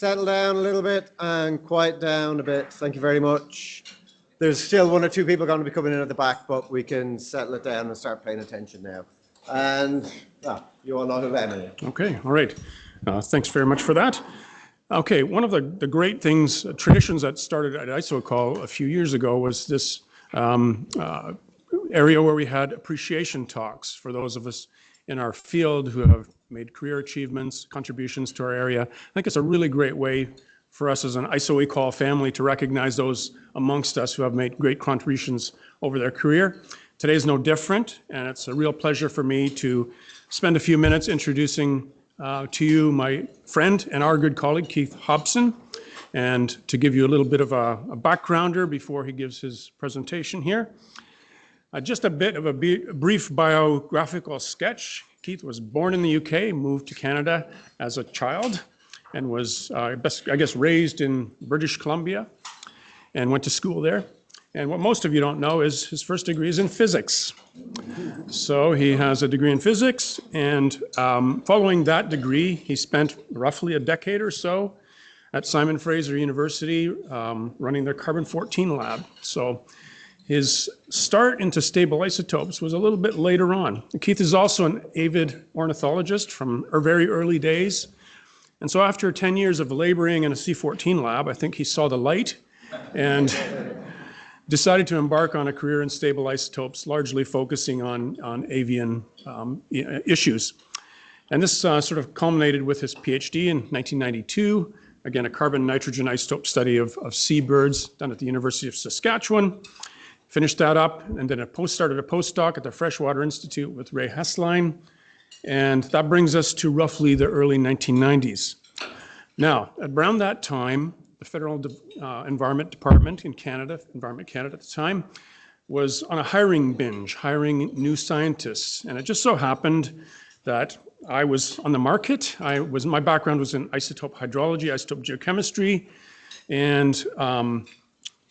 settle down a little bit and quiet down a bit. Thank you very much. There's still one or two people going to be coming in at the back, but we can settle it down and start paying attention now. And you all know who Emily is. Okay, all right. Thanks very much for that. Okay, one of the great things, traditions that started at IsoEcol a few years ago was this area where we had appreciation talks for those of us in our field who have made career achievements, contributions to our area. I think it's a really great way for us as an IsoEcol family to recognize those amongst us who have made great contributions over their career. Today's no different, and it's a real pleasure for me to spend a few minutes introducing to you my friend and our good colleague, Keith Hobson, and to give you a little bit of a backgrounder before he gives his presentation here. Just a bit of a brief biographical sketch. Keith was born in the UK, moved to Canada as a child, and was, I guess, raised in British Columbia and went to school there. And what most of you don't know is his first degree is in physics. So he has a degree in physics, and following that degree, he spent roughly a decade or so at Simon Fraser University running their carbon-14 lab. So his start into stable isotopes was a little bit later on. Keith is also an avid ornithologist from very early days. And so after 10 years of laboring in a C-14 lab, I think he saw the light and decided to embark on a career in stable isotopes, largely focusing on avian issues. And this sort of culminated with his PhD in 1992, again, a carbon-nitrogen isotope study of seabirds done at the University of Saskatchewan. Finished that up and then started a postdoc at the Freshwater Institute with Ray Hessline. And that brings us to roughly the early 1990s. Now, around that time, the Federal Environment Department in Canada, Environment Canada at the time, was on a hiring binge, hiring new scientists. And it just so happened that I was on the market. My background was in isotope hydrology, isotope geochemistry, and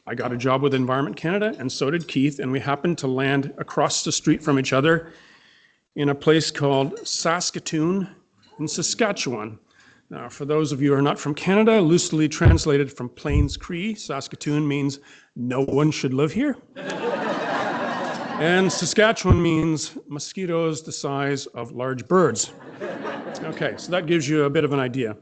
I got a job with Environment Canada, and so did Keith, and we happened to land across the street from each other in a place called Saskatoon in Saskatchewan. Now, for those of you who are not from Canada, loosely translated from Plains Cree, Saskatoon means no one should live here. And Saskatchewan means mosquitoes the size of large birds. Okay, so that gives you a bit of an idea.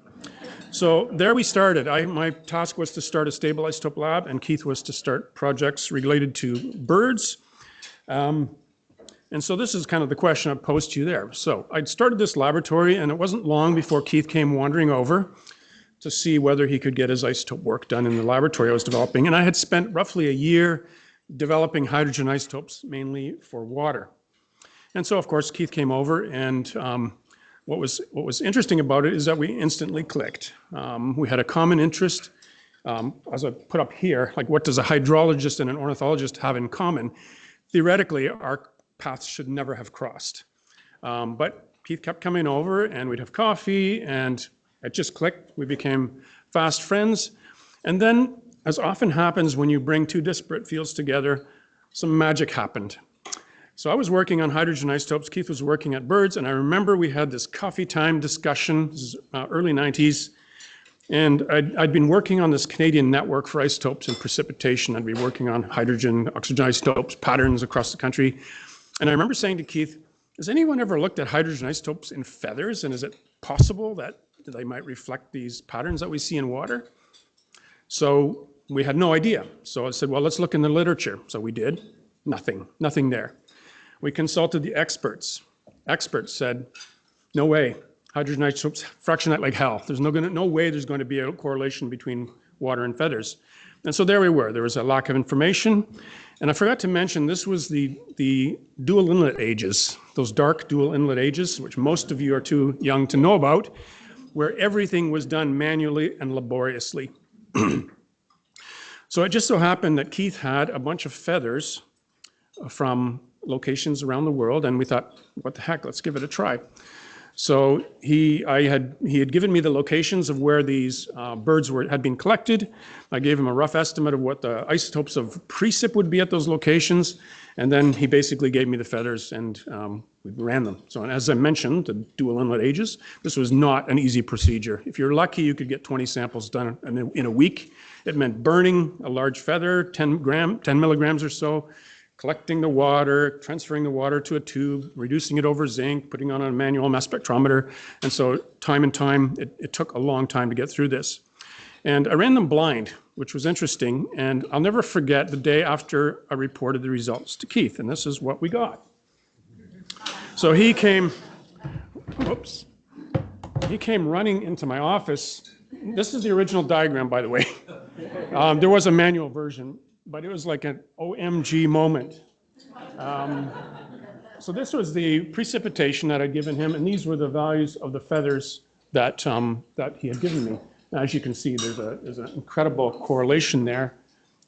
So there we started. My task was to start a stable isotope lab, and Keith was to start projects related to birds. And so this is kind of the question I posed to you there. So I'd started this laboratory, and it wasn't long before Keith came wandering over to see whether he could get his isotope work done in the laboratory I was developing. And I had spent roughly a year developing hydrogen isotopes, mainly for water. And so, of course, Keith came over, and what was interesting about it is that we instantly clicked. We had a common interest, as I put up here, like what does a hydrologist and an ornithologist have in common? Theoretically, our paths should never have crossed. But Keith kept coming over, and we'd have coffee, and it just clicked. We became fast friends. And then, as often happens when you bring two disparate fields together, some magic happened. So I was working on hydrogen isotopes, Keith was working at birds, and I remember we had this coffee time discussion, this is early 90s, and I'd been working on this Canadian network for isotopes and precipitation. I'd be working on hydrogen, oxygen isotopes, patterns across the country. And I remember saying to Keith, has anyone ever looked at hydrogen isotopes in feathers, and is it possible that they might reflect these patterns that we see in water? So we had no idea. So I said, well, let's look in the literature. So we did. Nothing there. We consulted the experts. Experts said, no way, hydrogen isotopes fractionate like hell. There's no way there's going to be a correlation between water and feathers. And so there we were. There was a lack of information. And I forgot to mention, this was the dual inlet ages, those dark dual inlet ages, which most of you are too young to know about, where everything was done manually and laboriously. So it just so happened that Keith had a bunch of feathers from locations around the world, and we thought, what the heck, let's give it a try. So he had given me the locations of where these birds had been collected. I gave him a rough estimate of what the isotopes of precip would be at those locations. And then he basically gave me the feathers and we ran them. So as I mentioned, the dual inlet ages, this was not an easy procedure. If you're lucky, you could get 20 samples done in a week. It meant burning a large feather, 10 milligrams or so, collecting the water, transferring the water to a tube, reducing it over zinc, putting on a manual mass spectrometer. And so time and time, it took a long time to get through this. And I ran them blind, which was interesting. And I'll never forget the day after I reported the results to Keith. And this is what we got. So he came running into my office. This is the original diagram, by the way. There was a manual version, but it was like an OMG moment. So this was the precipitation that I'd given him, and these were the values of the feathers that he had given me. As you can see, there's an incredible correlation there.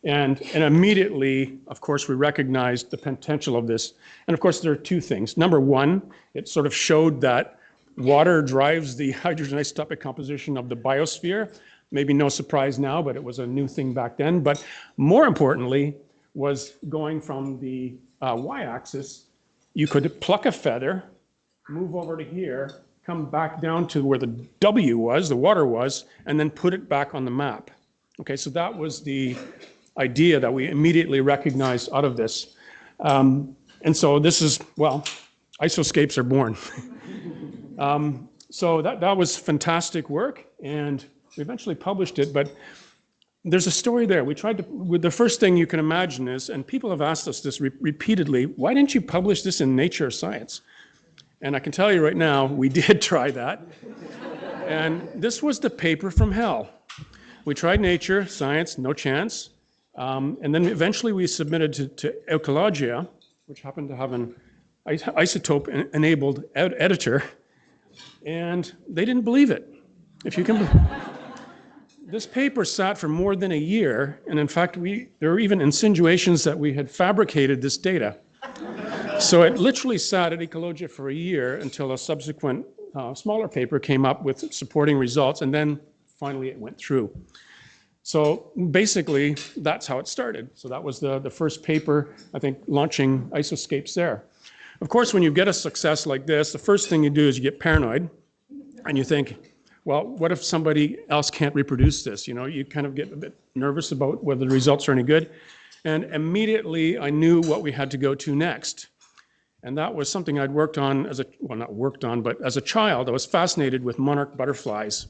And immediately, of course, we recognized the potential of this. And of course, there are two things. Number one, it sort of showed that water drives the hydrogen isotopic composition of the biosphere. Maybe no surprise now, but it was a new thing back then. But more importantly, was going from the y-axis, you could pluck a feather, move over to here, come back down to where the W was, the water was, and then put it back on the map. Okay, so that was the idea that we immediately recognized out of this. And so this is, well, isoscapes are born. So that was fantastic work, and we eventually published it, but there's a story there. We tried to, the first thing you can imagine is, and people have asked us this repeatedly, why didn't you publish this in Nature or Science? And I can tell you right now, we did try that. And this was the paper from hell. We tried Nature, Science, no chance. And then eventually we submitted to Ecologia, which happened to have an isotope-enabled editor, and they didn't believe it. If you can, this paper sat for more than a year, and in fact, there were even insinuations that we had fabricated this data. So it literally sat at Ecologia for a year until a subsequent smaller paper came up with supporting results, and then finally it went through. So basically, that's how it started. So that was the first paper, I think, launching isoscapes there. Of course, when you get a success like this, the first thing you do is you get paranoid, and you think, well, what if somebody else can't reproduce this? You know, you kind of get a bit nervous about whether the results are any good. And immediately, I knew what we had to go to next. And that was something I'd worked on well, not worked on, but as a child, I was fascinated with monarch butterflies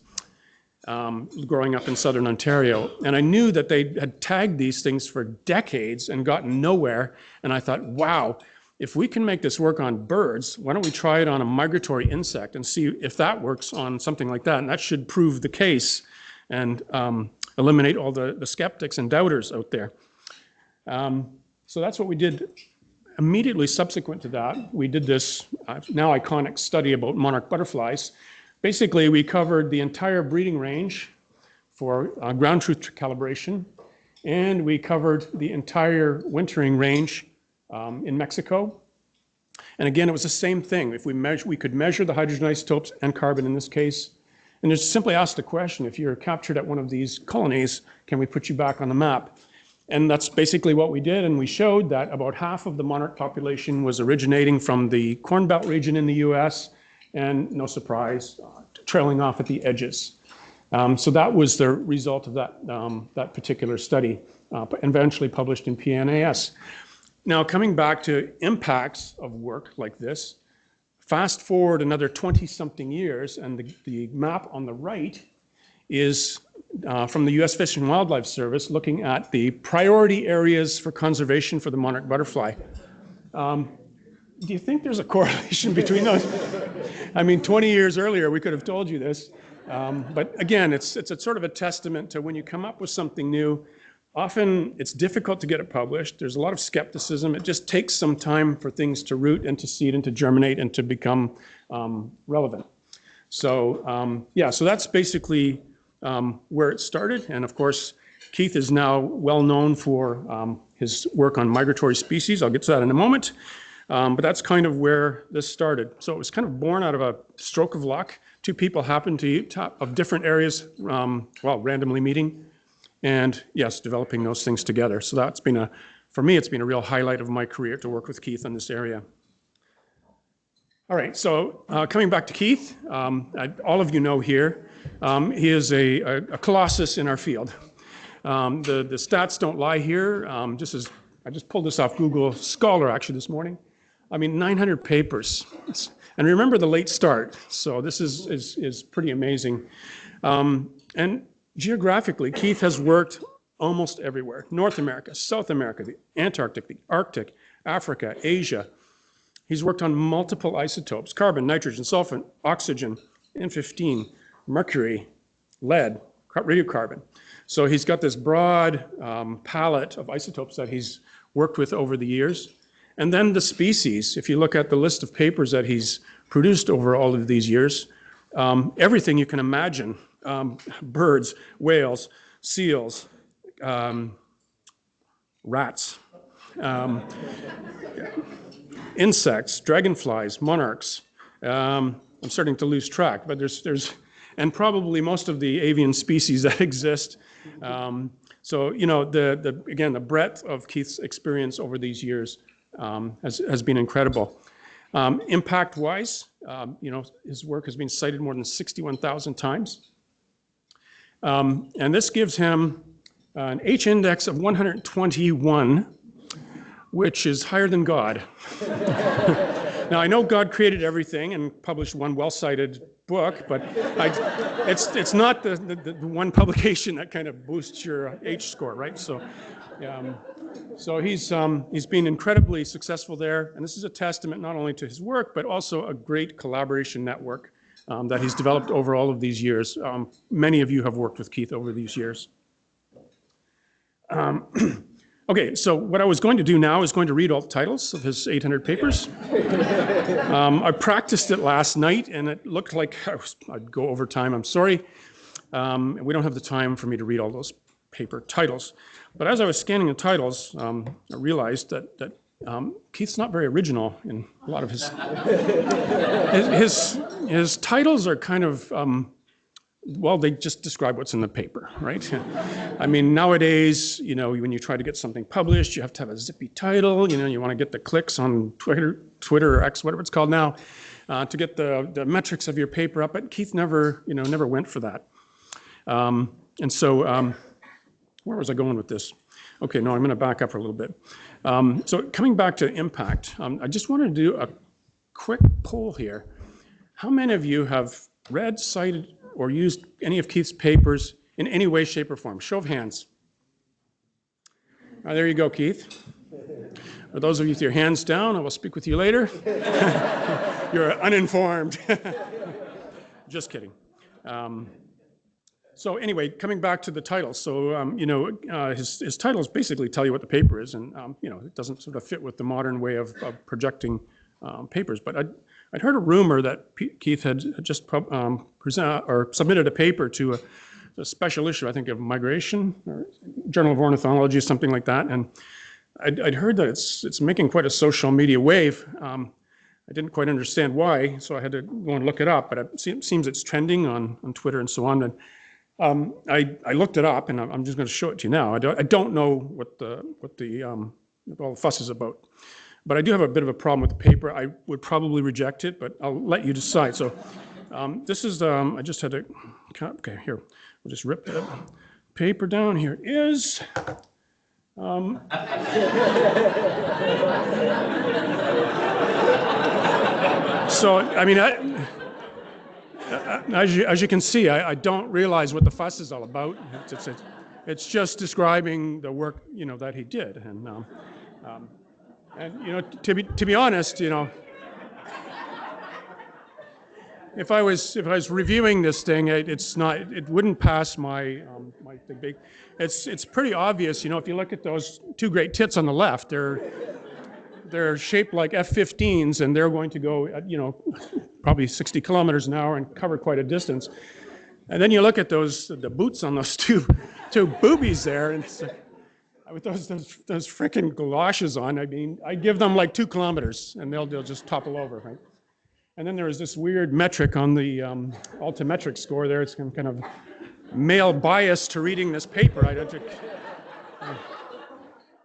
growing up in southern Ontario. And I knew that they had tagged these things for decades and gotten nowhere. And I thought, wow, if we can make this work on birds, why don't we try it on a migratory insect and see if that works on something like that? And that should prove the case and eliminate all the skeptics and doubters out there. So that's what we did. Immediately subsequent to that, we did this now iconic study about monarch butterflies. Basically, we covered the entire breeding range for ground truth calibration, and we covered the entire wintering range in Mexico. And again, it was the same thing. If we could measure the hydrogen isotopes and carbon in this case, and just simply asked the question, if you're captured at one of these colonies, can we put you back on the map? And that's basically what we did, and we showed that about half of the monarch population was originating from the Corn Belt region in the US, and no surprise, trailing off at the edges. So that was the result of that particular study, eventually published in PNAS. Now, coming back to impacts of work like this, fast forward another 20-something years, and the map on the right is from the US Fish and Wildlife Service looking at the priority areas for conservation for the monarch butterfly. Do you think there's a correlation between those? I mean, 20 years earlier, we could have told you this. But again, it's a sort of a testament to when you come up with something new, often it's difficult to get it published. There's a lot of skepticism. It just takes some time for things to root and to seed and to germinate and to become relevant. So yeah, so that's basically where it started. And of course, Keith is now well known for his work on migratory species. I'll get to that in a moment. But that's kind of where this started. So it was kind of born out of a stroke of luck. Two people happened to of different areas, randomly meeting, and yes, developing those things together. So that's been for me, it's been a real highlight of my career to work with Keith in this area. All right, so coming back to Keith, all of you know here, he is a colossus in our field. The stats don't lie here. I just pulled this off Google Scholar actually this morning. I mean, 900 papers. And remember the late start, so this is pretty amazing. And geographically, Keith has worked almost everywhere. North America, South America, the Antarctic, the Arctic, Africa, Asia. He's worked on multiple isotopes: carbon, nitrogen, sulfur, oxygen, N15, mercury, lead, radiocarbon. So he's got this broad palette of isotopes that he's worked with over the years. And then the species, if you look at the list of papers that he's produced over all of these years, everything you can imagine, birds, whales, seals, rats, insects, dragonflies, monarchs. I'm starting to lose track, but and probably most of the avian species that exist. So, you know, again, the breadth of Keith's experience over these years has been incredible. Impact-wise, you know, his work has been cited more than 61,000 times. And this gives him an H index of 121, which is higher than God. Now, I know God created everything and published one well-cited book, but it's not the one publication that kind of boosts your H score, right? So, he's been incredibly successful there, and this is a testament not only to his work, but also a great collaboration network that he's developed over all of these years. Many of you have worked with Keith over these years. Okay, so what I was going to do now is going to read all the titles of his 800 papers. I practiced it last night, and it looked like I'd go over time. I'm sorry. We don't have the time for me to read all those paper titles. But as I was scanning the titles, I realized that Keith's not very original in a lot of his titles are kind of, well, they just describe what's in the paper, right? I mean, nowadays, you know, when you try to get something published, you have to have a zippy title. You know, you want to get the clicks on Twitter or X, whatever it's called now, to get the metrics of your paper up. But Keith never went for that. And so, where was I going with this? Okay, no, I'm going to back up for a little bit. So coming back to impact, I just wanted to do a quick poll here. How many of you have read, cited, or used any of Keith's papers in any way, shape, or form? Show of hands. There you go, Keith. For those of you with your hands down, I will speak with you later. You're uninformed. Just kidding. So anyway, coming back to the title. So, you know, his titles basically tell you what the paper is, and, you know, it doesn't sort of fit with the modern way of projecting papers. But I'd heard a rumor that Keith had just submitted a paper to a special issue, I think, of Migration, or Journal of Ornithology, something like that. And I'd heard that it's making quite a social media wave. I didn't quite understand why, so I had to go and look it up. But it seems it's trending on Twitter and so on. And I looked it up, and I'm just going to show it to you now. I don't know what all the fuss is about. But I do have a bit of a problem with the paper. I would probably reject it, but I'll let you decide. So this is, I just had to, okay, here, we'll just rip the paper down. Here it is. So, I mean, as you can see, I don't realize what the fuss is all about. It's just describing the work, you know, that he did. And you know, to be honest, you know, if I was reviewing this thing, it wouldn't pass my my big. It's pretty obvious, you know, if you look at those two great tits on the left, they're shaped like F-15s, and they're going to go at, you know, probably 60 kilometers an hour and cover quite a distance. And then you look at the boots on those two boobies there, and with those frickin' galoshes on, I mean, I give them like 2 kilometers and they'll just topple over, right? And then there was this weird metric on the altimetric score there. It's kind of male bias to reading this paper. I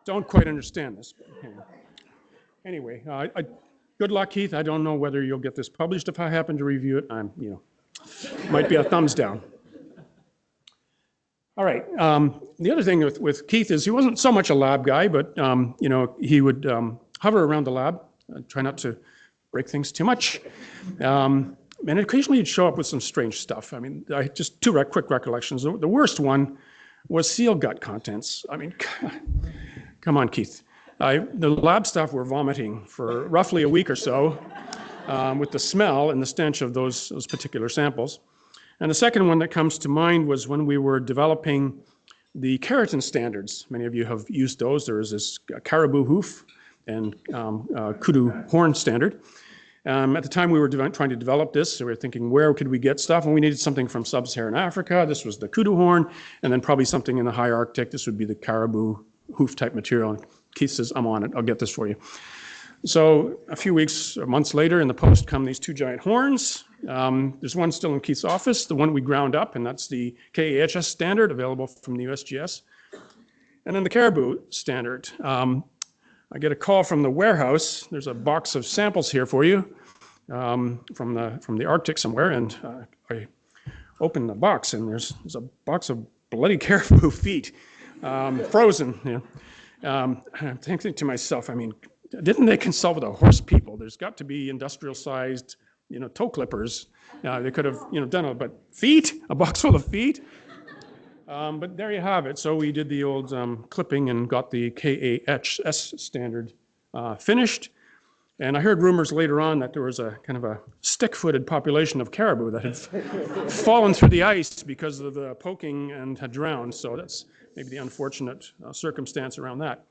don't quite understand this. Anyway, good luck, Keith. I don't know whether you'll get this published. If I happen to review it, might be a thumbs down. All right. The other thing with Keith is he wasn't so much a lab guy, but he would hover around the lab, try not to break things too much, and occasionally he'd show up with some strange stuff. I mean, just 2 quick recollections. The worst one was seal gut contents. I mean, come on, Keith. The lab staff were vomiting for roughly a week or so with the smell and the stench of those particular samples. And the second one that comes to mind was when we were developing the keratin standards. Many of you have used those. There is this caribou hoof and kudu horn standard. At the time we were trying to develop this, so we were thinking, where could we get stuff? And we needed something from sub-Saharan Africa. This was the kudu horn, and then probably something in the high Arctic. This would be the caribou hoof type material. And Keith says, I'm on it. I'll get this for you. So a few weeks or months later in the post come these 2 giant horns. There's one still in Keith's office, the one we ground up, and that's the KAHS standard available from the USGS. And then the caribou standard. I get a call from the warehouse. There's a box of samples here for you from the Arctic somewhere, and I open the box, and there's a box of bloody caribou feet, frozen. I'm thinking to myself, I mean, didn't they consult with the horse people? There's got to be industrial-sized, toe clippers. They could have, done it, but feet? A box full of feet? But there you have it. So we did the old clipping and got the KAHS standard finished. And I heard rumors later on that there was a kind of a stick-footed population of caribou that had fallen through the ice because of the poking and had drowned. So that's maybe the unfortunate circumstance around that.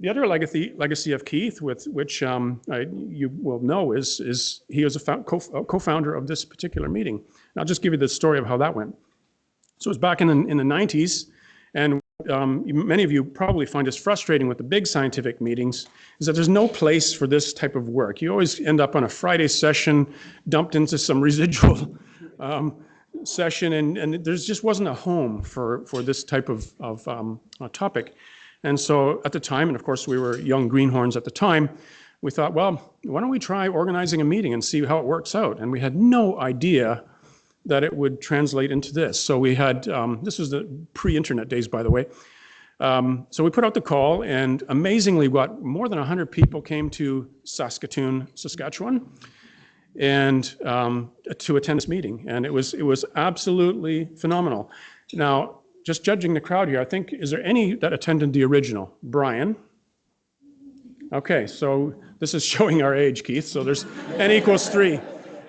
The other legacy of Keith, with which you will know, is he was a co-founder of this particular meeting. And I'll just give you the story of how that went. So it was back in the 90s, and many of you probably find this frustrating with the big scientific meetings, is that there's no place for this type of work. You always end up on a Friday session, dumped into some residual session, and there just wasn't a home for this type of topic. And so at the time, and of course we were young greenhorns at the time, we thought, well, why don't we try organizing a meeting and see how it works out? And we had no idea that it would translate into this. So we had, this was the pre-internet days, by the way. So we put out the call, and amazingly, more than 100 people came to Saskatoon, Saskatchewan, and to attend this meeting. And it was absolutely phenomenal. Now, just judging the crowd here, I think, is there any that attended the original? Brian? Okay, so this is showing our age, Keith. So there's n equals 3.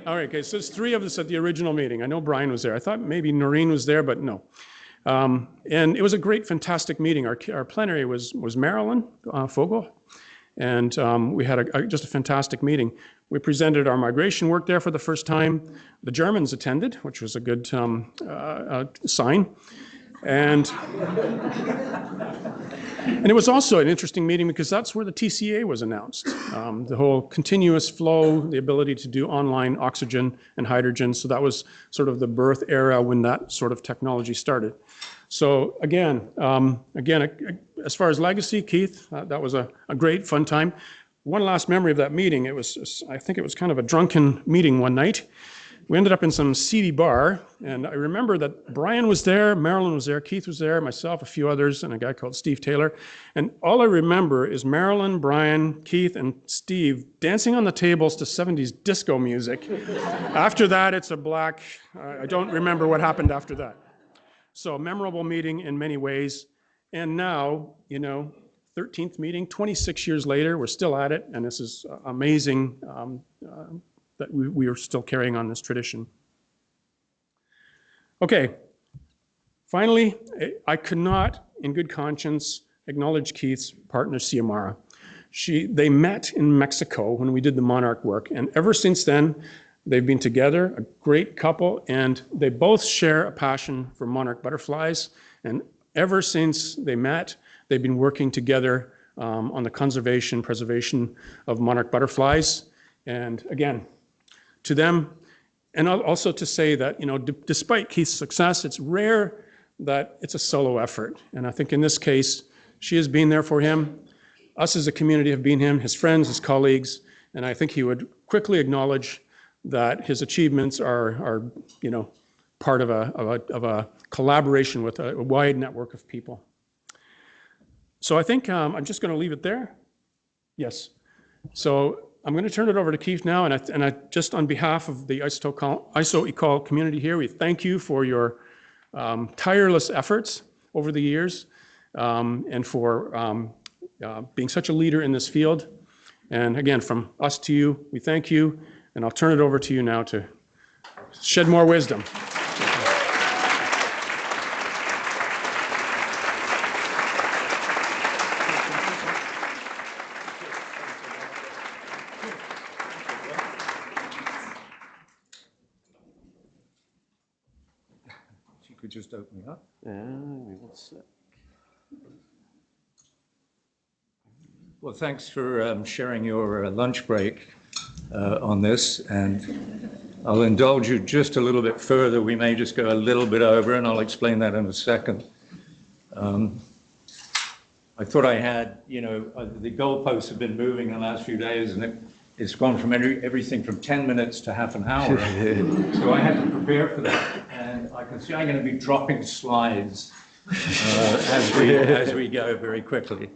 All right, okay, so there's 3 of us at the original meeting. I know Brian was there. I thought maybe Noreen was there, but no. And it was a great, fantastic meeting. Our plenary was Marilyn Fogel, and we had just a fantastic meeting. We presented our migration work there for the first time. The Germans attended, which was a good sign. And it was also an interesting meeting because that's where the TCA was announced. The whole continuous flow, the ability to do online oxygen and hydrogen. So that was sort of the birth era when that sort of technology started. So again, as far as legacy, Keith, that was a great fun time. One last memory of that meeting, I think it was kind of a drunken meeting one night. We ended up in some seedy bar, and I remember that Brian was there, Marilyn was there, Keith was there, myself, a few others, and a guy called Steve Taylor. And all I remember is Marilyn, Brian, Keith, and Steve dancing on the tables to 70s disco music. After that, it's a black, I don't remember what happened after that. So a memorable meeting in many ways. And now, 13th meeting, 26 years later, we're still at it, and this is amazing that we are still carrying on this tradition. Okay, finally, I could not, in good conscience, acknowledge Keith's partner, Xiomara. They met in Mexico when we did the monarch work, and ever since then, they've been together, a great couple, and they both share a passion for monarch butterflies, and ever since they met, They've been working together on the conservation, preservation of monarch butterflies. And again, to them, and also to say that, you know, despite Keith's success, it's rare that it's a solo effort. And I think in this case, she has been there for him. Us as a community have been his friends, his colleagues, and I think he would quickly acknowledge that his achievements are you know, part of a collaboration with a wide network of people. So I think I'm just going to leave it there. Yes. So I'm going to turn it over to Keith now, and I just on behalf of the IsoEcol community here, we thank you for your tireless efforts over the years and for being such a leader in this field. And again, from us to you, we thank you, and I'll turn it over to you now to shed more wisdom. Could just open me up. Well, thanks for sharing your lunch break on this, and I'll indulge you just a little bit further. We may just go a little bit over, and I'll explain that in a second. I thought I had, you know, the goalposts have been moving in the last few days, and it's gone from everything from 10 minutes to half an hour. So I had to prepare for that. And I can see I'm going to be dropping slides as we go very quickly.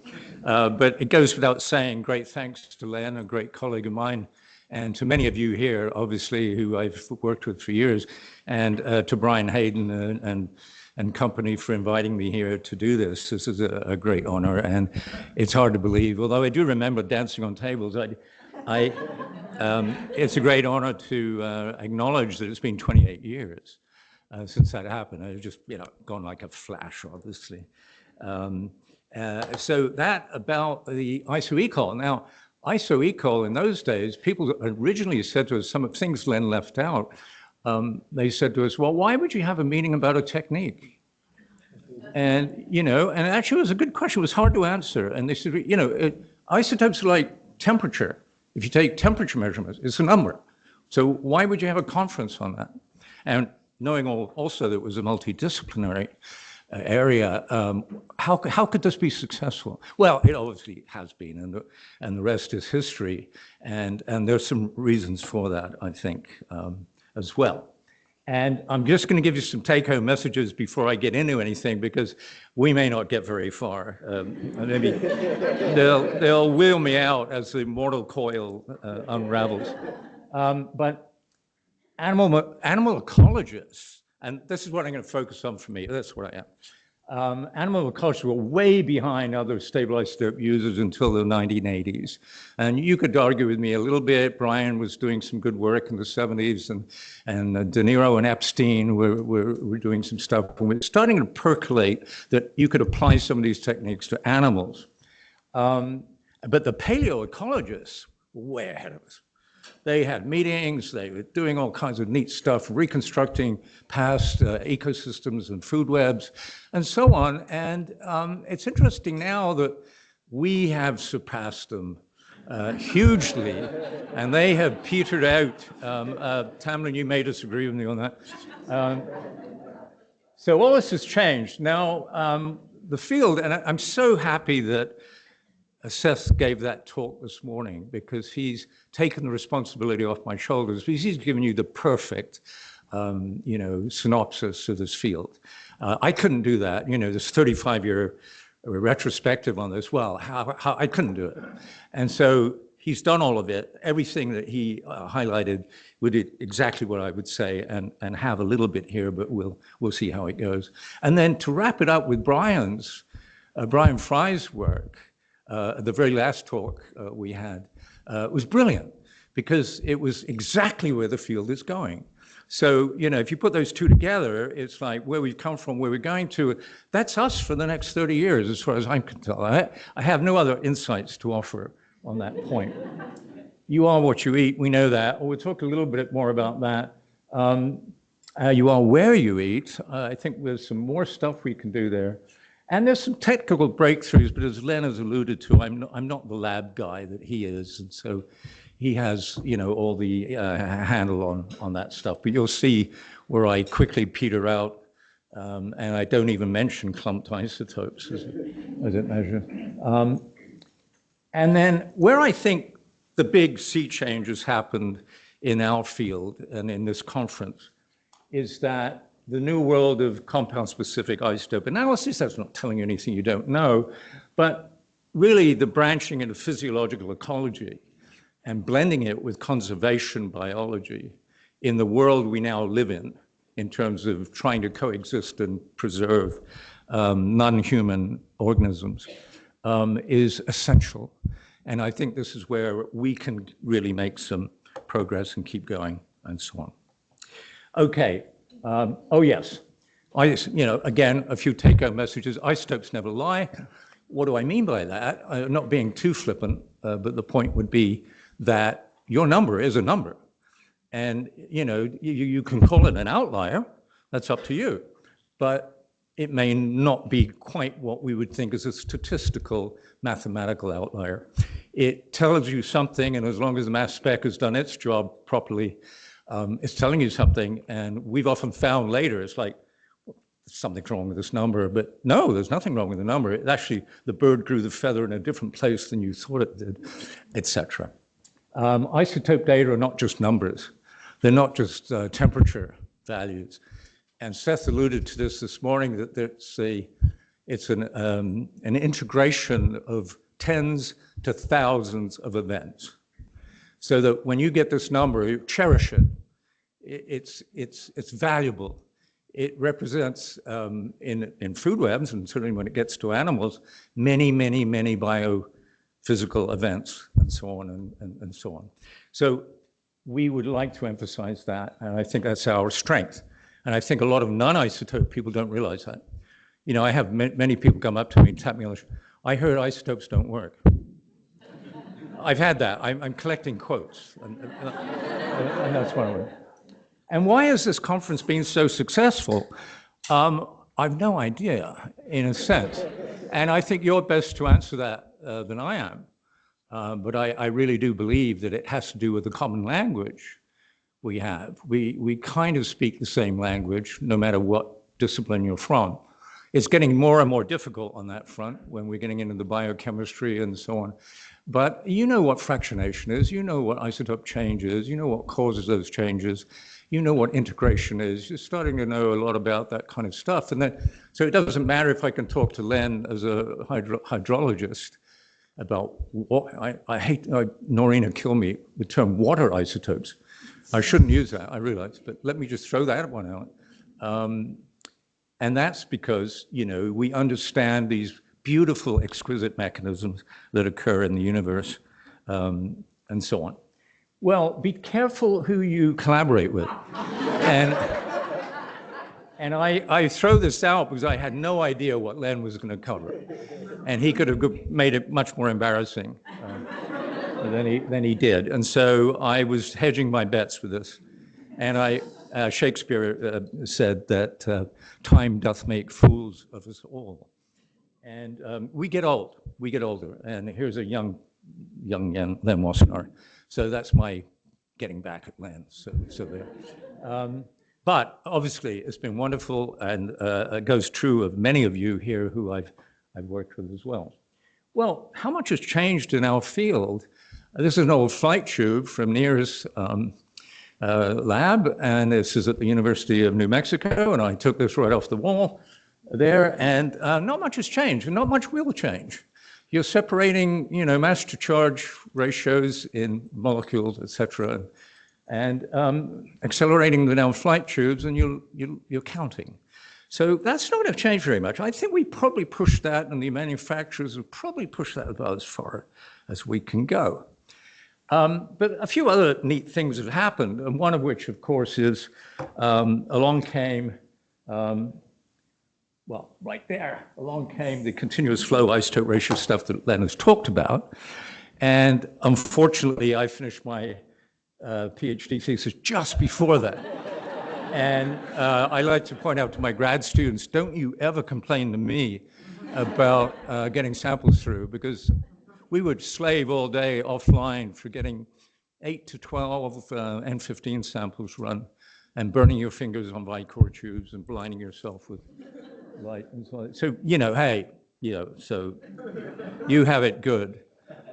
But it goes without saying, great thanks to Len, a great colleague of mine, and to many of you here, obviously, who I've worked with for years, and to Brian Hayden and company for inviting me here to do this. This is a great honor, and it's hard to believe. Although I do remember dancing on tables, it's a great honor to acknowledge that it's been 28 years since that happened. It's just, you know, gone like a flash, obviously. So that about the IsoEcol. Now, IsoEcol in those days, people originally said to us, some of things Len left out, they said to us, well, why would you have a meeting about a technique? And, you know, and actually it was a good question. It was hard to answer. And they said, you know, isotopes are like temperature. If you take temperature measurements, it's a number. So why would you have a conference on that? And knowing also that it was a multidisciplinary area, how could this be successful? Well, it obviously has been, and the rest is history. And there's some reasons for that, I think, as well. And I'm just going to give you some take-home messages before I get into anything, because we may not get very far. Maybe they'll wheel me out as the mortal coil unravels. But animal ecologists, and this is what I'm going to focus on for me. That's what I am. Animal ecologists were way behind other stable isotope users until the 1980s. And you could argue with me a little bit. Brian was doing some good work in the 70s, and De Niro and Epstein were doing some stuff. And we're starting to percolate that you could apply some of these techniques to animals. But the paleoecologists were way ahead of us. They had meetings, they were doing all kinds of neat stuff, reconstructing past ecosystems and food webs and so on. And it's interesting now that we have surpassed them hugely, and they have petered out. Tamlin, you may disagree with me on that. So all this has changed. Now, the field, and I'm so happy that Seth gave that talk this morning, because he's taken the responsibility off my shoulders, because he's given you the perfect, you know, synopsis of this field. I couldn't do that. You know, this 35-year retrospective on this. Well, how I couldn't do it. And so he's done all of it. Everything that he highlighted would exactly what I would say, and have a little bit here, but we'll see how it goes. And then to wrap it up with Brian Fry's work, the very last talk we had was brilliant, because it was exactly where the field is going. So, you know, if you put those two together, it's like where we've come from, where we're going to. That's us for the next 30 years, as far as I can tell. I have no other insights to offer on that point. You are what you eat, we know that. We'll talk a little bit more about that. You are where you eat. I think there's some more stuff we can do there. And there's some technical breakthroughs, but as Len has alluded to, I'm not the lab guy that he is, and so he has, you know, all the handle on that stuff. But you'll see where I quickly peter out, and I don't even mention clumped isotopes as it measures. And then where I think the big sea changes happened in our field and in this conference is that the new world of compound-specific isotope analysis, that's not telling you anything you don't know, but really the branching into physiological ecology and blending it with conservation biology in the world we now live in terms of trying to coexist and preserve non-human organisms, is essential. And I think this is where we can really make some progress and keep going and so on. Okay, oh yes, again, a few take-home messages. Isotopes never lie. What do I mean by that? I'm not being too flippant, but the point would be that your number is a number. And you can call it an outlier, that's up to you. But it may not be quite what we would think is a statistical mathematical outlier. It tells you something, and as long as the mass spec has done its job properly, it's telling you something. And we've often found later, it's like, something's wrong with this number, but no, there's nothing wrong with the number. It actually, the bird grew the feather in a different place than you thought it did, etc. Isotope data are not just numbers. They're not just temperature values. And Seth alluded to this morning, that it's an integration of tens to thousands of events. So that when you get this number, you cherish it. It's valuable. It represents, in food webs, and certainly when it gets to animals, many, many, many biophysical events, and so on, and so on. So we would like to emphasize that, and I think that's our strength. And I think a lot of non-isotope people don't realize that. I have many people come up to me and tap me on the shoulder. I heard isotopes don't work. I've had that. I'm collecting quotes, and that's one of them. And why has this conference been so successful? I've no idea, in a sense. And I think you're best to answer that than I am. But I really do believe that it has to do with the common language we have. We kind of speak the same language, no matter what discipline you're from. It's getting more and more difficult on that front when we're getting into the biochemistry and so on. But you know what fractionation is, you know what isotope change is, you know what causes those changes, you know what integration is. You're starting to know a lot about that kind of stuff. And then, so it doesn't matter if I can talk to Len as a hydrologist about what, I hate, Norina kill me, the term water isotopes. I shouldn't use that, I realize, but let me just throw that one out. And that's because, we understand these beautiful, exquisite mechanisms that occur in the universe, and so on. Well, be careful who you collaborate with. And I throw this out because I had no idea what Len was going to cover. And he could have made it much more embarrassing than he did. And so I was hedging my bets with this. And Shakespeare said that time doth make fools of us all. And we get old, we get older. And here's a young Len Wassenaar. So that's my getting back at Len. So there. But obviously, it's been wonderful, and it goes true of many of you here who I've worked with as well. Well, how much has changed in our field? This is an old flight tube from Near's lab, and this is at the University of New Mexico, and I took this right off the wall there, and not much has changed, and not much will change. You're separating, mass to charge ratios in molecules, etc., and accelerating them down flight tubes, and you're counting. So that's not going to change very much. I think we probably pushed that, and the manufacturers have probably pushed that about as far as we can go. But a few other neat things have happened, and one of which, of course, is along came the continuous flow isotope ratio stuff that Len has talked about. And unfortunately, I finished my PhD thesis just before that. And I like to point out to my grad students, don't you ever complain to me about getting samples through, because we would slave all day offline for getting 8 to 12 N15 samples run and burning your fingers on Vicor tubes and blinding yourself with light and so on. So, hey, so you have it good.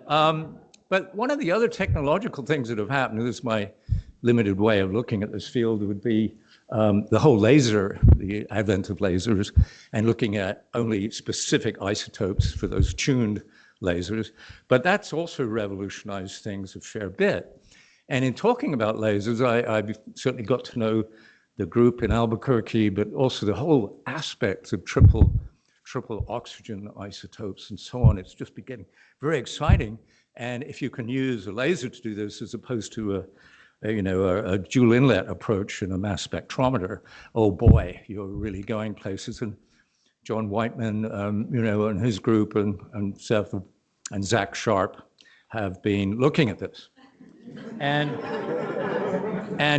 But one of the other technological things that have happened, and this is my limited way of looking at this field, would be the whole laser, the advent of lasers, and looking at only specific isotopes for those tuned lasers. But that's also revolutionized things a fair bit. And in talking about lasers, I've certainly got to know the group in Albuquerque, but also the whole aspect of triple oxygen isotopes and so on. It's just getting very exciting. And if you can use a laser to do this, as opposed to a dual inlet approach and a mass spectrometer, oh boy, you're really going places. And John Whiteman, and his group and Seth and Zach Sharp have been looking at this. And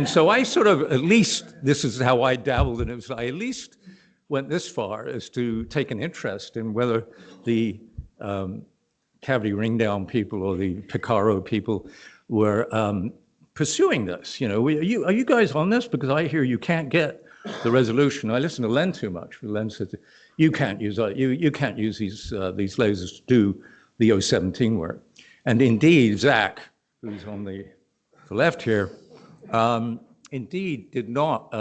so I sort of, at least this is how I dabbled in it, I at least went this far as to take an interest in whether the cavity ring down people or the Picaro people were pursuing this. Are you guys on this? Because I hear you can't get the resolution. I listen to Len too much. Len said, you can't use you can't use these lasers to do the 017 work. And indeed, Zach, who's on the left here, indeed did not.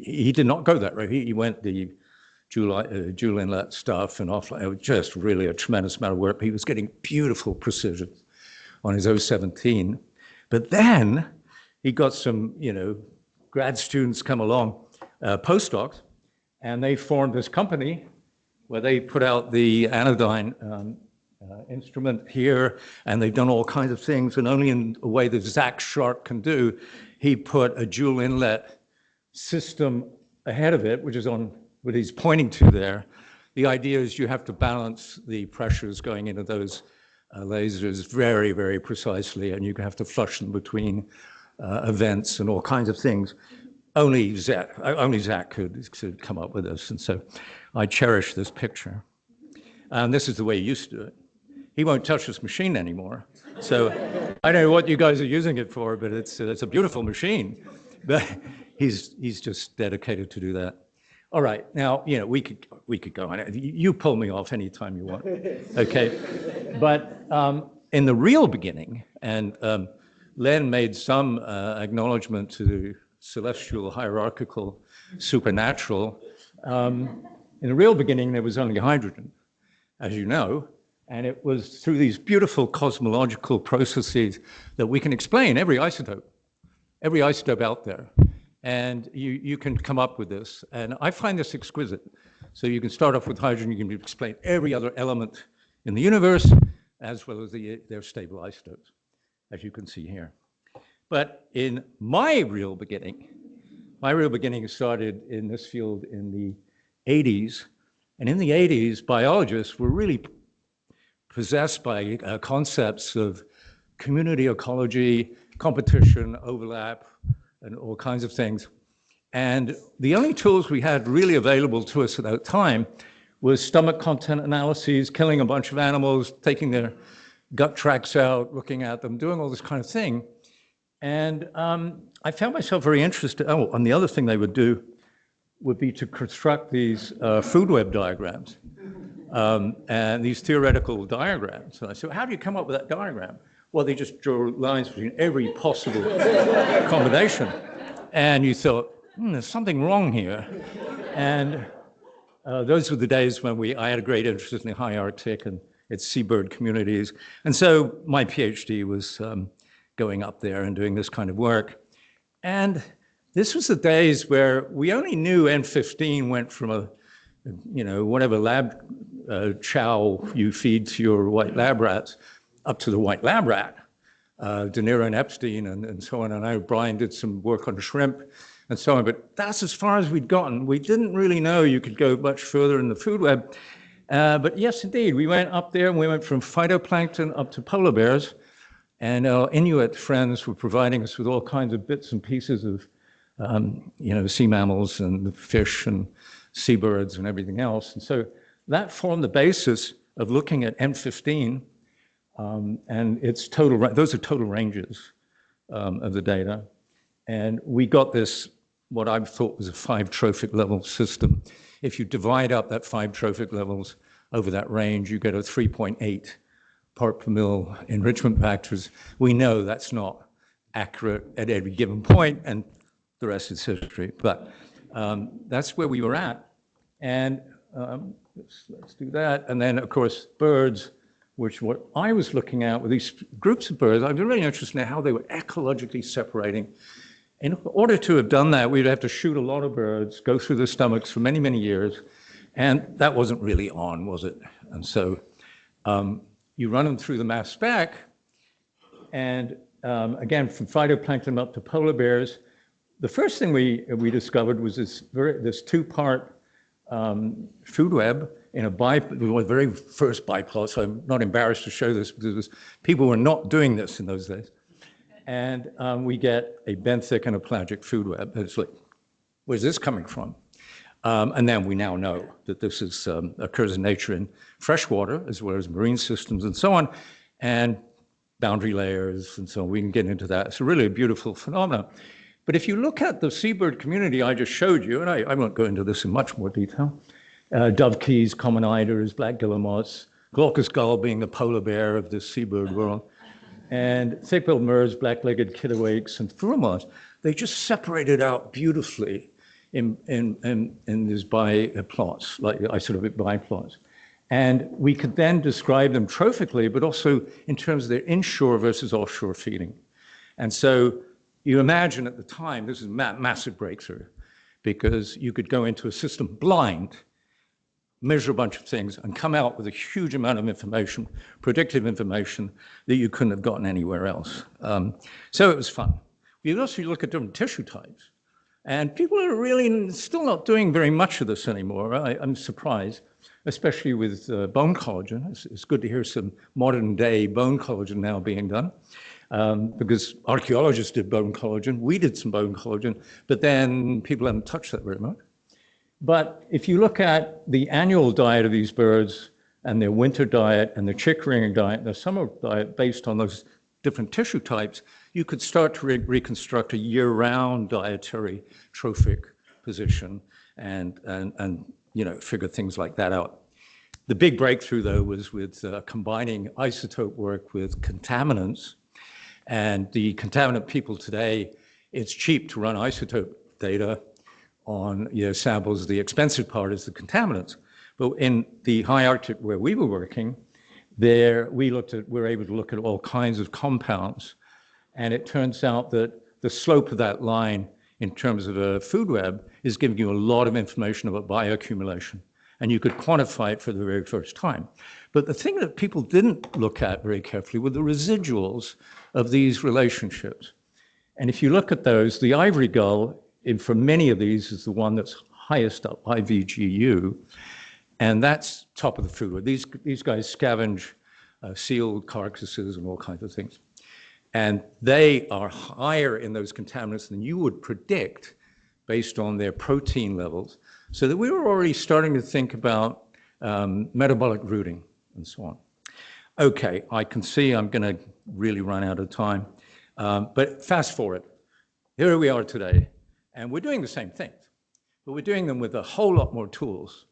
He did not go that way. He went the dual inlet stuff and offline. It was just really a tremendous amount of work. He was getting beautiful precision on his 017. But then he got some, grad students come along, postdocs, and they formed this company where they put out the anodyne instrument here, and they've done all kinds of things, and only in a way that Zach Sharp can do, he put a dual inlet system ahead of it, which is on what he's pointing to there. The idea is you have to balance the pressures going into those lasers very, very precisely, and you have to flush them between events and all kinds of things. Only Zach could come up with this, and so I cherish this picture. And this is the way he used to do it. He won't touch this machine anymore. So I don't know what you guys are using it for, but it's a beautiful machine. But he's just dedicated to do that. All right, now, we could go on. You pull me off anytime you want, okay? But in the real beginning, and Len made some acknowledgement to the celestial, hierarchical, supernatural. In the real beginning, there was only hydrogen, as you know, and it was through these beautiful cosmological processes that we can explain every isotope out there. And you can come up with this. And I find this exquisite. So you can start off with hydrogen, you can explain every other element in the universe, as well as their stable isotopes, as you can see here. But in my real beginning started in this field in the 80s. And in the 80s, biologists were really possessed by concepts of community ecology, competition, overlap, and all kinds of things. And the only tools we had really available to us at that time was stomach content analyses, killing a bunch of animals, taking their gut tracts out, looking at them, doing all this kind of thing. And I found myself very interested. Oh, and the other thing they would do would be to construct these food web diagrams and these theoretical diagrams. And I said, how do you come up with that diagram? Well, they just draw lines between every possible combination. And you thought, there's something wrong here. And those were the days when I had a great interest in the high Arctic and its seabird communities. And so my PhD was going up there and doing this kind of work. And this was the days where we only knew N15 went from whatever lab chow you feed to your white lab rats up to the white lab rat, De Niro and Epstein and so on. And I know Brian did some work on shrimp and so on, but that's as far as we'd gotten. We didn't really know you could go much further in the food web. But yes, indeed, we went up there and we went from phytoplankton up to polar bears. And our Inuit friends were providing us with all kinds of bits and pieces of sea mammals and fish and seabirds and everything else. And so that formed the basis of looking at M15 and its total, those are total ranges of the data. And we got this, what I thought was a 5 trophic level system. If you divide up that 5 trophic levels over that range, you get a 3.8 part per mil enrichment factors. We know that's not accurate at every given point, and the rest is history. But that's where we were at. And let's do that. And then, of course, birds, which what I was looking at with these groups of birds, I was really interested in how they were ecologically separating. In order to have done that, we'd have to shoot a lot of birds, go through their stomachs for many, many years. And that wasn't really on, was it? And so you run them through the mass spec. And again, from phytoplankton up to polar bears, the first thing we discovered was this 2-part food web in a very first biplot. So I'm not embarrassed to show this because people were not doing this in those days. And we get a benthic and a pelagic food web. It's like, where's this coming from? And then we now know that this occurs in nature in freshwater as well as marine systems and so on, and boundary layers and so on. We can get into that. It's really a beautiful phenomenon. But if you look at the seabird community I just showed you, and I won't go into this in much more detail, dovekies, common eiders, black guillemots, glaucous gull being the polar bear of this seabird world, and thick-billed murres, black-legged kittiwakes, and thurmoths, they just separated out beautifully in these biplots, like isotopes biplots. And we could then describe them trophically, but also in terms of their inshore versus offshore feeding. And so you imagine at the time, this is a massive breakthrough, because you could go into a system blind, measure a bunch of things, and come out with a huge amount of information, predictive information, that you couldn't have gotten anywhere else. So it was fun. You also look at different tissue types. And people are really still not doing very much of this anymore. I'm surprised, especially with bone collagen. It's good to hear some modern day bone collagen now being done, because archaeologists did bone collagen. We did some bone collagen, but then people haven't touched that very much. But if you look at the annual diet of these birds and their winter diet and their chick-rearing diet and their summer diet based on those different tissue types, you could start to reconstruct a year-round dietary trophic position and figure things like that out. The big breakthrough, though, was with combining isotope work with contaminants. And the contaminant people today, it's cheap to run isotope data on samples. The expensive part is the contaminants. But in the high Arctic where we were working, there we were able to look at all kinds of compounds. And it turns out that the slope of that line in terms of a food web is giving you a lot of information about bioaccumulation. And you could quantify it for the very first time. But the thing that people didn't look at very carefully were the residuals of these relationships. And if you look at those, the ivory gull, for many of these, is the one that's highest up, IVGU. And that's top of the food web. These guys scavenge seal carcasses and all kinds of things. And they are higher in those contaminants than you would predict based on their protein levels. So that we were already starting to think about metabolic rooting and so on. Okay, I can see I'm going to really run out of time. But fast forward. Here we are today. And we're doing the same things. But we're doing them with a whole lot more tools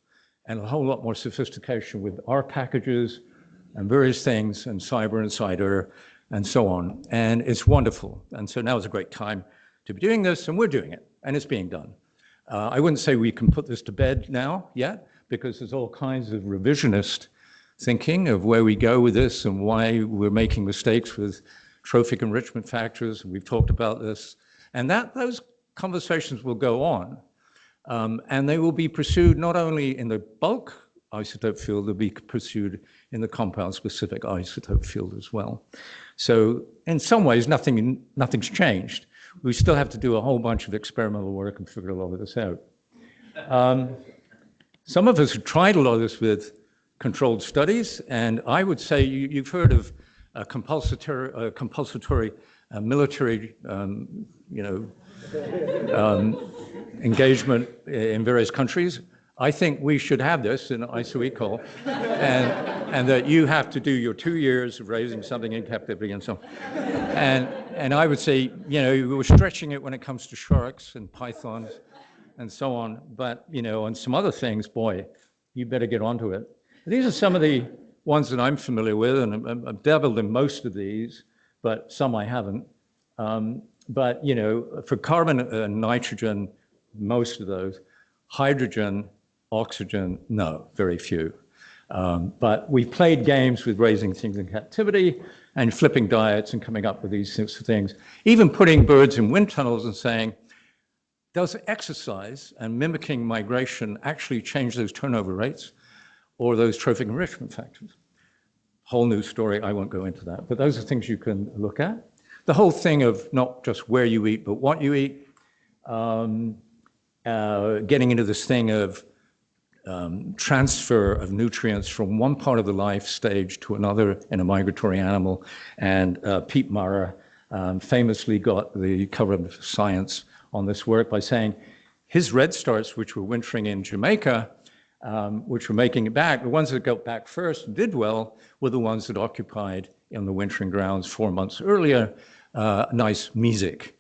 and a whole lot more sophistication with R packages and various things and cyber and CIDR and so on. And it's wonderful. And so now is a great time to be doing this, and we're doing it, and it's being done. I wouldn't say we can put this to bed now yet, because there's all kinds of revisionist thinking of where we go with this and why we're making mistakes with trophic enrichment factors. We've talked about this. And those conversations will go on. And they will be pursued not only in the bulk isotope field, they'll be pursued in the compound-specific isotope field as well. So in some ways, nothing's changed. We still have to do a whole bunch of experimental work and figure a lot of this out. Some of us have tried a lot of this with controlled studies, and I would say you've heard of compulsory military, engagement in various countries. I think we should have this in IsoEcol, and that you have to do your 2 years of raising something in captivity and so on. And I would say, you know, we're stretching it when it comes to sharks and pythons and so on, but, you know, on some other things, boy, you better get onto it. These are some of the ones that I'm familiar with, and I've dabbled in most of these, but some I haven't. But, you know, for carbon and nitrogen, most of those. Hydrogen, oxygen, no, very few. But we've played games with raising things in captivity and flipping diets and coming up with these sorts of things. Even putting birds in wind tunnels and saying, does exercise and mimicking migration actually change those turnover rates or those trophic enrichment factors? Whole new story, I won't go into that, but those are things you can look at. The whole thing of not just where you eat, but what you eat, getting into this thing of transfer of nutrients from one part of the life stage to another in a migratory animal. And Pete Mara famously got the cover of Science on this work by saying his red starts, which were wintering in Jamaica, which were making it back, the ones that got back first and did well were the ones that occupied in the wintering grounds 4 months earlier, nice mesic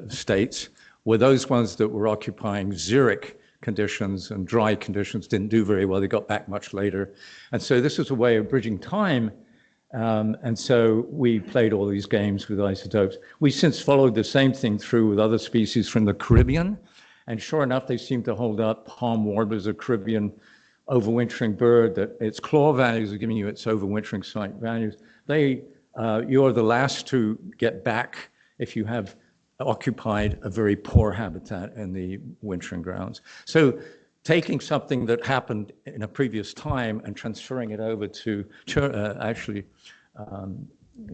states, were those ones that were occupying xeric conditions and dry conditions didn't do very well. They got back much later. And so this was a way of bridging time. And so we played all these games with isotopes. We since followed the same thing through with other species from the Caribbean. And sure enough, they seem to hold up. Palm warbler is a Caribbean overwintering bird that its claw values are giving you its overwintering site values. You're the last to get back if you have occupied a very poor habitat in the wintering grounds. So taking something that happened in a previous time and transferring it over to actually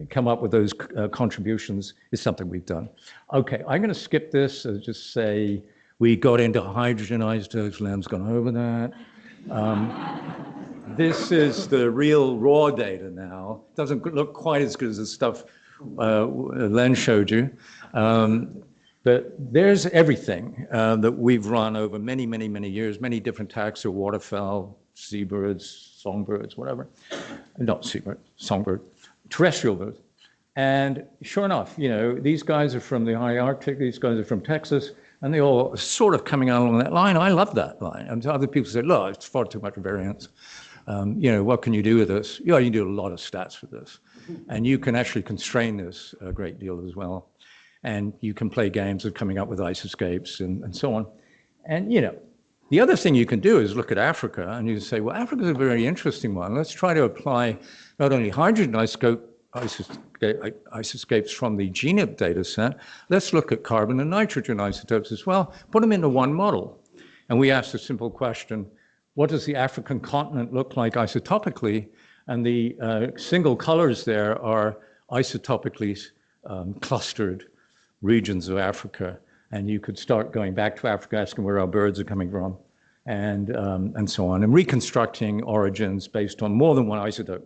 come up with those contributions is something we've done. Okay, I'm going to skip this and just say we got into hydrogen isotopes. Lem's gone over that. This is the real raw data now. Doesn't look quite as good as the stuff Len showed you. But there's everything that we've run over many, many, many years, many different types of waterfowl, seabirds, songbirds, whatever. Not seabird, songbird, terrestrial birds. And sure enough, you know, these guys are from the high Arctic, these guys are from Texas, and they all sort of coming out along that line. I love that line. And other people say, look, it's far too much variance. You know, what can you do with this? Yeah, you can do a lot of stats with this. And you can actually constrain this a great deal as well. And you can play games of coming up with isoscapes and so on. And, you know, the other thing you can do is look at Africa and you say, well, Africa is a very interesting one. Let's try to apply not only hydrogen isoscapes from the GNIP data set, let's look at carbon and nitrogen isotopes as well, put them into one model. And we asked a simple question, what does the African continent look like isotopically? And the single colors there are isotopically clustered regions of Africa. And you could start going back to Africa, asking where our birds are coming from, and so on, and reconstructing origins based on more than one isotope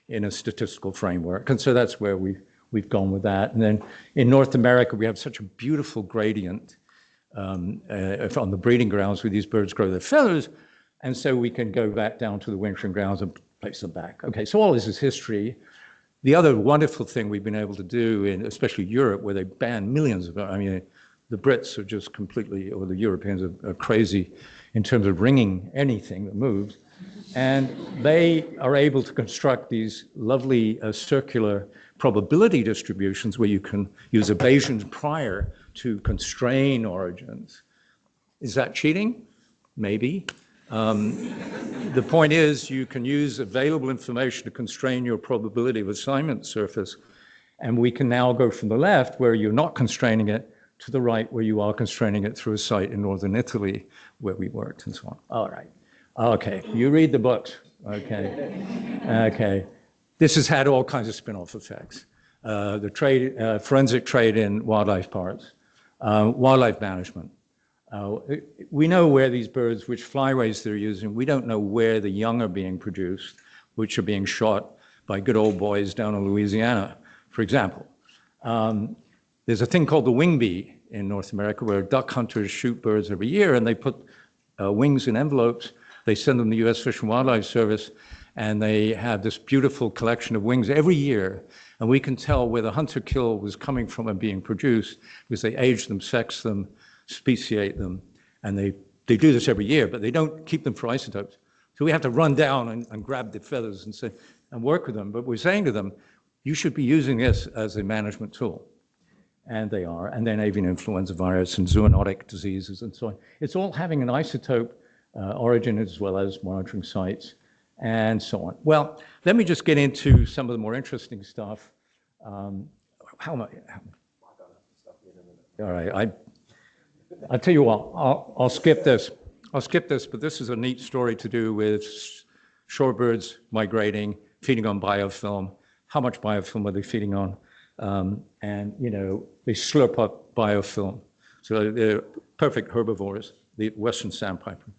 in a statistical framework. And so that's where we've gone with that. And then in North America, we have such a beautiful gradient on the breeding grounds where these birds grow their feathers. And so we can go back down to the wintering grounds and place them back. Okay, so all this is history. The other wonderful thing we've been able to do in especially Europe, where they ban millions of, I mean, the Brits are just completely, or the Europeans are crazy in terms of ringing anything that moves. And they are able to construct these lovely circular probability distributions where you can use a Bayesian prior to constrain origins. Is that cheating? Maybe. The point is you can use available information to constrain your probability of assignment surface. And we can now go from the left, where you're not constraining it, to the right, where you are constraining it through a site in northern Italy, where we worked and so on. All right. Okay, you read the books. Okay. Okay. This has had all kinds of spin-off effects. The trade, forensic trade in wildlife parks, wildlife management. We know where these birds, which flyways they're using. We don't know where the young are being produced, which are being shot by good old boys down in Louisiana, for example. There's a thing called the wing bee in North America where duck hunters shoot birds every year and they put wings in envelopes. They send them to the U.S. Fish and Wildlife Service, and they have this beautiful collection of wings every year. And we can tell where the hunter kill was coming from and being produced because they age them, sex them, speciate them. And they do this every year, but they don't keep them for isotopes. So we have to run down and grab the feathers and say, and work with them. But we're saying to them, you should be using this as a management tool. And they are. And then avian influenza virus and zoonotic diseases and so on. It's all having an isotope origin as well as monitoring sites and so on. Well, let me just get into some of the more interesting stuff. How am I? All right, I'll tell you what, I'll skip this. I'll skip this, but this is a neat story to do with shorebirds migrating, feeding on biofilm. How much biofilm are they feeding on? And, you know, they slurp up biofilm. So they're perfect herbivores, the Western sandpiper.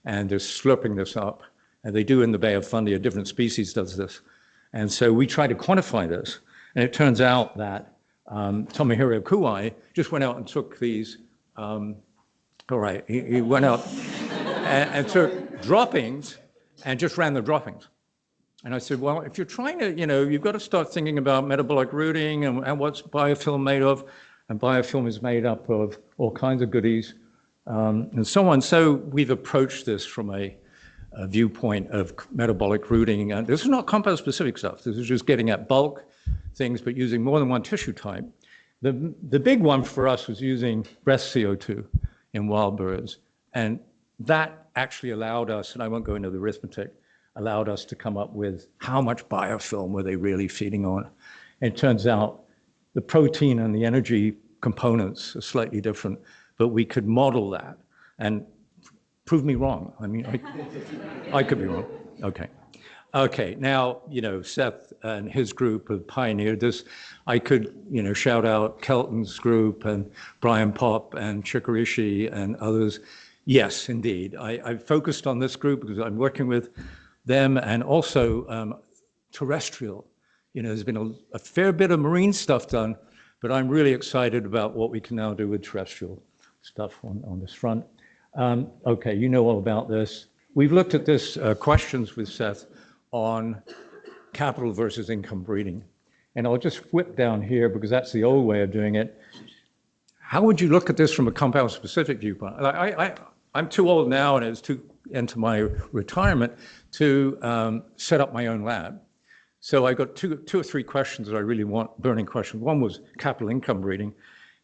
And they're slurping this up. And they do in the Bay of Fundy, a different species does this. And so we try to quantify this. And it turns out that Tomohiro Kuwai just went out and took these, all right, he went out and took droppings and just ran the droppings. And I said, well, if you're trying to, you know, you've got to start thinking about metabolic rooting and what's biofilm made of. And biofilm is made up of all kinds of goodies and so on. So we've approached this from a viewpoint of metabolic rooting. And this is not compound-specific stuff. This is just getting at bulk things, but using more than one tissue type. The big one for us was using breast CO2 in wild birds. And that actually allowed us, and I won't go into the arithmetic, allowed us to come up with how much biofilm were they really feeding on. And it turns out the protein and the energy components are slightly different, but we could model that and prove me wrong. I mean, I could be wrong. Okay. Okay, now, you know, Seth and his group have pioneered this. I could, you know, shout out Kelton's group and Brian Popp and Chikorishi and others. Yes, indeed. I focused on this group because I'm working with them and also terrestrial. You know, there's been a fair bit of marine stuff done, but I'm really excited about what we can now do with terrestrial stuff on this front. Okay, you know all about this. We've looked at this questions with Seth on capital versus income breeding. And I'll just whip down here because that's the old way of doing it. How would you look at this from a compound-specific viewpoint? I'm too old now and it's too into my retirement to set up my own lab. So I got two or three questions that I really want, burning questions. One was capital income breeding.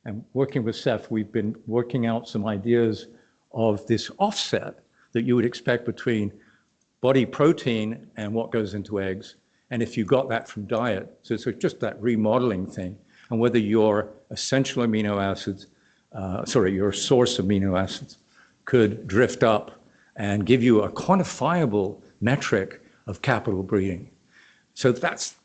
And working with Seth, we've been working out some ideas of this offset that you would expect between body protein and what goes into eggs. And if you got that from diet, so it's just that remodeling thing, and whether your essential amino acids, your source amino acids could drift up and give you a quantifiable metric of capital breeding. So that's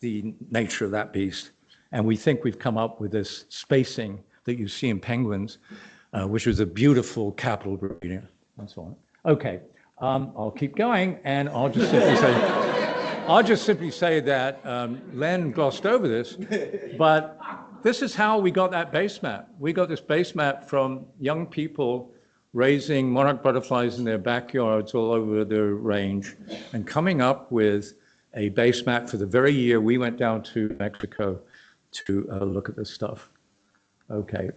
the nature of that beast. And we think we've come up with this spacing that you see in penguins, which is a beautiful capital breeding and so on. Okay, I'll keep going, and I'll just simply say that Len glossed over this, but this is how we got that base map. We got this base map from young people raising monarch butterflies in their backyards all over the range and coming up with a base map for the very year we went down to Mexico to look at this stuff. Okay,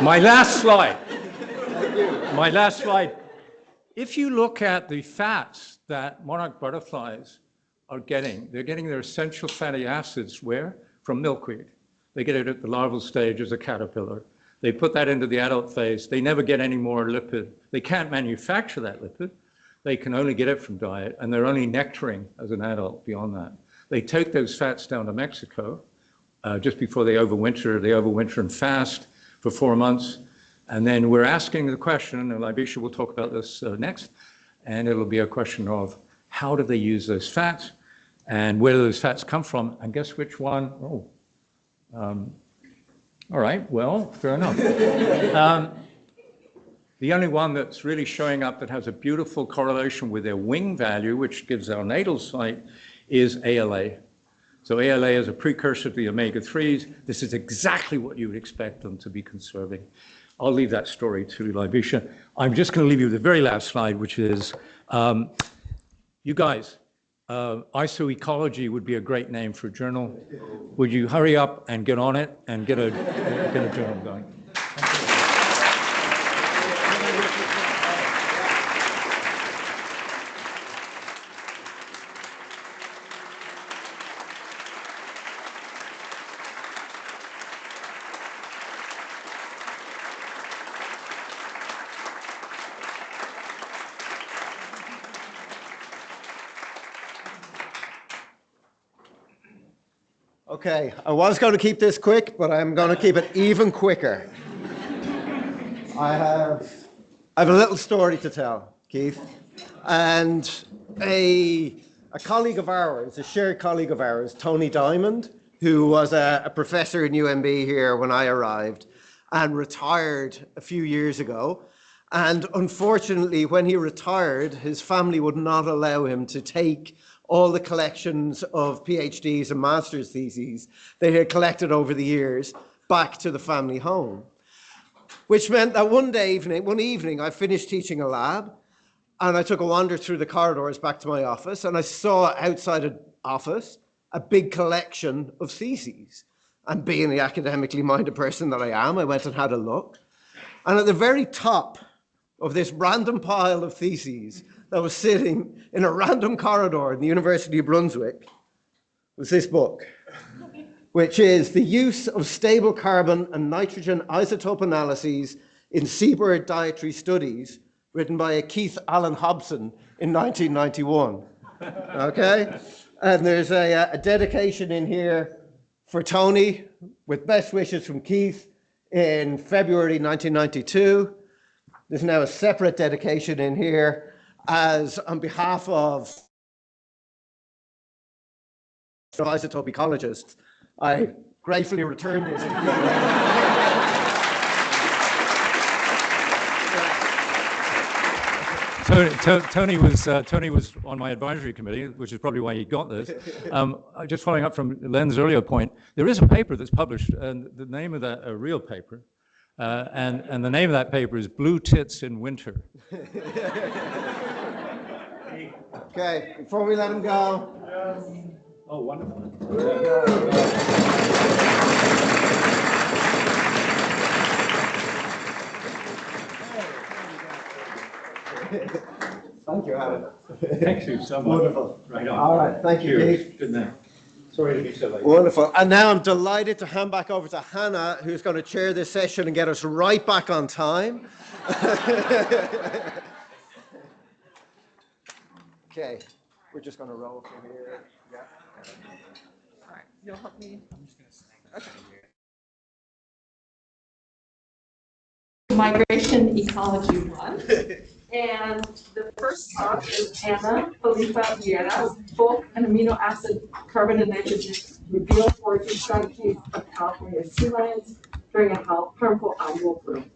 my last slide. If you look at the fats that monarch butterflies are getting, they're getting their essential fatty acids where? From milkweed. They get it at the larval stage as a caterpillar. They put that into the adult phase. They never get any more lipid. They can't manufacture that lipid. They can only get it from diet, and they're only nectaring as an adult beyond that. They take those fats down to Mexico just before they overwinter. They overwinter and fast for 4 months. And then we're asking the question, and Libisha will talk about this next, and it'll be a question of how do they use those fats and where do those fats come from? And guess which one? Oh, all right, well, fair enough. The only one that's really showing up that has a beautiful correlation with their wing value, which gives our natal site, is ALA. So ALA is a precursor to the omega-3s. This is exactly what you would expect them to be conserving. I'll leave that story to Libisha. I'm just going to leave you with the very last slide, which is, you guys, IsoEcology would be a great name for a journal. Would you hurry up and get on it and get a journal going? Okay, I was going to keep this quick, but I'm going to keep it even quicker. I have a little story to tell, Keith. And a colleague of ours, a shared colleague of ours, Tony Diamond, who was a professor in UMB here when I arrived and retired a few years ago. And unfortunately, when he retired, his family would not allow him to take all the collections of PhDs and master's theses they had collected over the years back to the family home. Which meant that one evening, I finished teaching a lab, and I took a wander through the corridors back to my office, and I saw outside an office a big collection of theses. And being the academically minded person that I am, I went and had a look. And at the very top of this random pile of theses that was sitting in a random corridor in the University of Brunswick was this book, which is The Use of Stable Carbon and Nitrogen Isotope Analyses in Seabird Dietary Studies, written by Keith Allen Hobson in 1991. Okay? And there's a dedication in here for Tony, with best wishes from Keith, in February 1992. There's now a separate dedication in here as on behalf of isotope ecologists. I gratefully return this to Tony was on my advisory committee, which is probably why he got this. Just following up from Len's earlier point, there is a paper that's published, and the name of that, a real paper, and the name of that paper is Blue Tits in Winter. Okay, before we let him go. Oh, wonderful. Thank you, Alan. Thank you so much. Wonderful. Right on. All right, thank you, Keith. Good night. Sorry to be so late. Wonderful. And now I'm delighted to hand back over to Hannah, who's going to chair this session and get us right back on time. Okay, we're just going to roll from here. Yeah. All right, you'll help me. I'm just going to stay. Okay. Migration Ecology 1. And the first talk is Ana Felipa Vieira's book, An Amino Acid, Carbon and Nitrogen Reveal Foraging Strategies of California Sea Lions During a Harmful Algal Bloom.